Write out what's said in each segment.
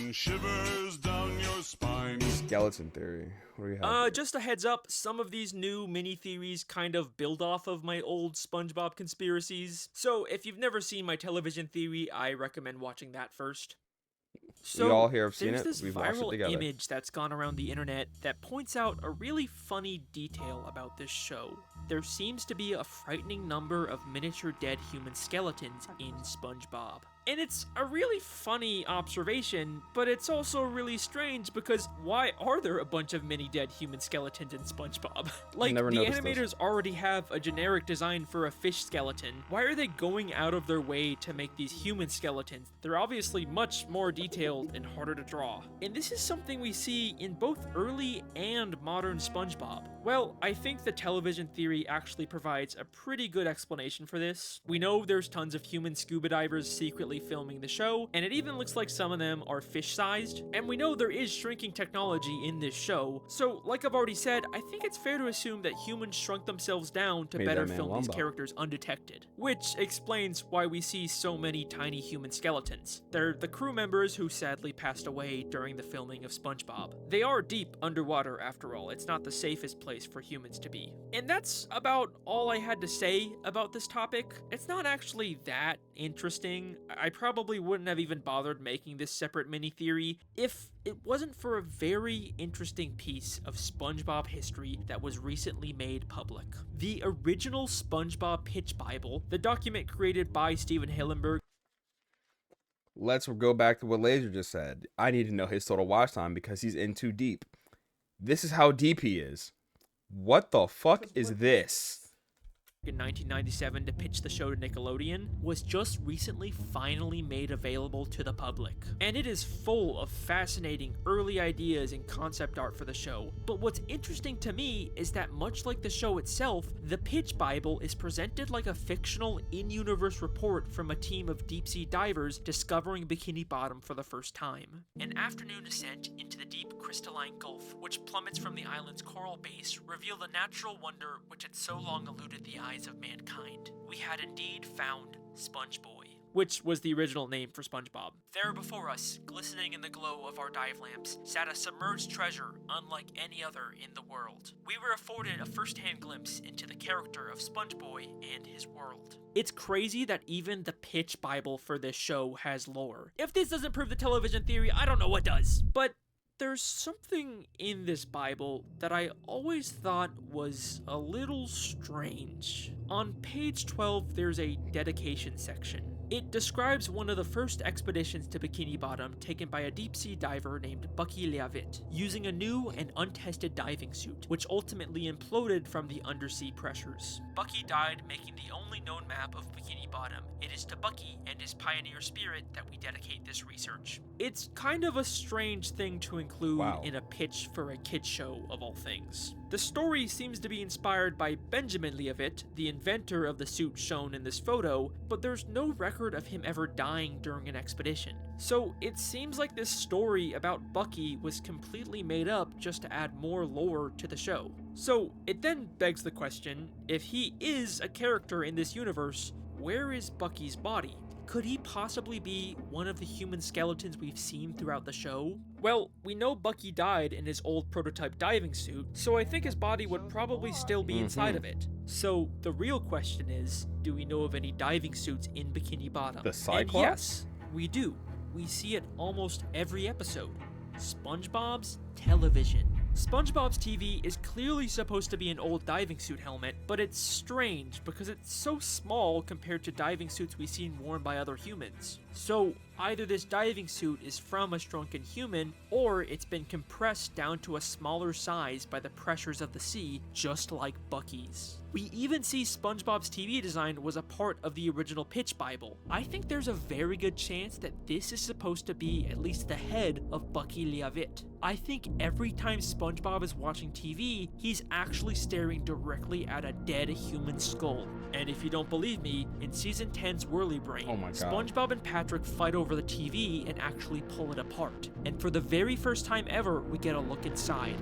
send shivers down your spine. Skeleton theory. What do you have? Just a heads up, some of these new mini theories kind of build off of my old SpongeBob conspiracies. So if you've never seen my television theory, I recommend watching that first. So We all here have seen there's it. this We've watched it viral together. image that's gone around the internet that points out a really funny detail about this show. There seems to be a frightening number of miniature dead human skeletons in SpongeBob. And it's a really funny observation, but it's also really strange because why are there a bunch of mini dead human skeletons in SpongeBob? Like, Never the noticed animators already have a generic design for a fish skeleton. Why are they going out of their way to make these human skeletons? They're obviously much more detailed and harder to draw. And this is something we see in both early and modern SpongeBob. Well, I think the television theory actually provides a pretty good explanation for this. We know there's tons of human scuba divers secretly filming the show, and it even looks like some of them are fish-sized, and we know there is shrinking technology in this show, so like I've already said, I think it's fair to assume that humans shrunk themselves down to Made better that man film these Wumbo. characters undetected, which explains why we see so many tiny human skeletons. They're the crew members who sadly passed away during the filming of SpongeBob. They are deep underwater after all, it's not the safest place for humans to be. And that's about all I had to say about this topic. It's not actually that interesting. I probably wouldn't have even bothered making this separate mini theory if it wasn't for a very interesting piece of SpongeBob history that was recently made public. The original SpongeBob Pitch Bible, the document created by Steven Hillenburg. Let's go back to what Laser just said. I need to know his total watch time because he's in too deep. This is how deep he is. What the fuck is this? In 1997 to pitch the show to Nickelodeon, was just recently finally made available to the public. And it is full of fascinating early ideas and concept art for the show. But what's interesting to me is that much like the show itself, the Pitch Bible is presented like a fictional in-universe report from a team of deep-sea divers discovering Bikini Bottom for the first time. An afternoon ascent into the deep crystalline gulf, which plummets from the island's coral base, revealed the natural wonder which had so long eluded the eyes of mankind. We had indeed found SpongeBoy, which was the original name for SpongeBob. There before us, glistening in the glow of our dive lamps, sat a submerged treasure unlike any other in the world. We were afforded a first-hand glimpse into the character of SpongeBoy and his world. It's crazy that even the Pitch Bible for this show has lore. If this doesn't prove the television theory, I don't know what does. But there's something in this Bible that I always thought was a little strange. On page 12, there's a dedication section. It describes one of the first expeditions to Bikini Bottom taken by a deep-sea diver named Bucky Leavitt, using a new and untested diving suit, which ultimately imploded from the undersea pressures. Bucky died making the only known map of Bikini Bottom. It is to Bucky and his pioneer spirit that we dedicate this research. It's kind of a strange thing to include in a pitch for a kid's show, of all things. The story seems to be inspired by Benjamin Leavitt, the inventor of the suit shown in this photo, but there's no record of him ever dying during an expedition. So it seems like this story about Bucky was completely made up just to add more lore to the show. So it then begs the question, if he is a character in this universe, where is Bucky's body? Could he possibly be one of the human skeletons we've seen throughout the show? Well, we know Bucky died in his old prototype diving suit, so I think his body would probably still be inside of it. So the real question is, do we know of any diving suits in Bikini Bottom? The Cyclops? And yes, we do. We see it almost every episode. SpongeBob's television. SpongeBob's TV is clearly supposed to be an old diving suit helmet, but it's strange because it's so small compared to diving suits we've seen worn by other humans. So either this diving suit is from a shrunken human, or it's been compressed down to a smaller size by the pressures of the sea, just like Bucky's. We even see SpongeBob's TV design was a part of the original Pitch Bible. I think there's a very good chance that this is supposed to be at least the head of Bucky Leavitt. I think every time SpongeBob is watching TV, he's actually staring directly at a dead human skull. And if you don't believe me, in Season 10's Whirly Brain, Oh my God. SpongeBob and Patrick fight over the TV and actually pull it apart. And for the very first time ever, we get a look inside.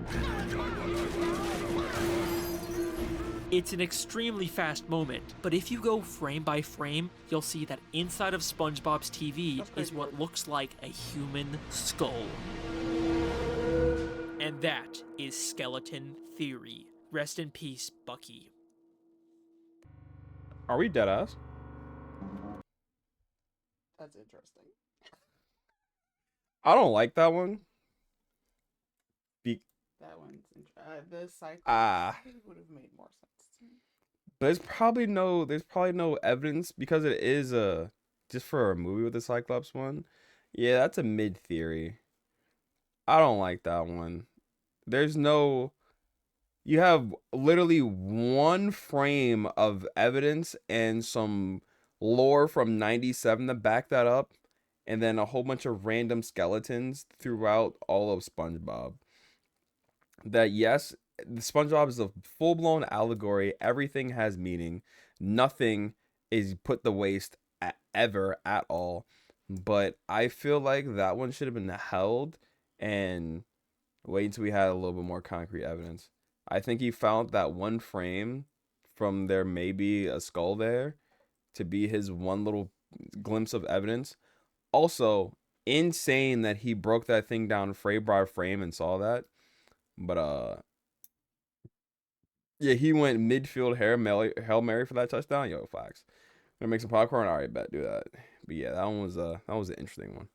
It's an extremely fast moment, but if you go frame by frame, you'll see that inside of SpongeBob's TV is what looks like a human skull. And that is Skeleton Theory. Rest in peace, Bucky. Are we dead ass? That's interesting. I don't like that one. That one's the cycle would have made more sense to me. There's probably no evidence because it is just for a movie with the Cyclops one. Yeah, that's a mid theory. I don't like that one. You have literally one frame of evidence and some lore from 97 to back that up, and then a whole bunch of random skeletons throughout all of SpongeBob. That yes, the SpongeBob is a full-blown allegory. Everything has meaning. Nothing is put to waste ever at all. But I feel like that one should have been held and wait until we had a little bit more concrete evidence. I think he found that one frame from there may be a skull there to be his one little glimpse of evidence. Also, insane that he broke that thing down frame by frame and saw that. But yeah, he went midfield Hail Mary for that touchdown. Yo, Fox. Gonna make some popcorn. All right, bet, do that. But yeah, that was an interesting one.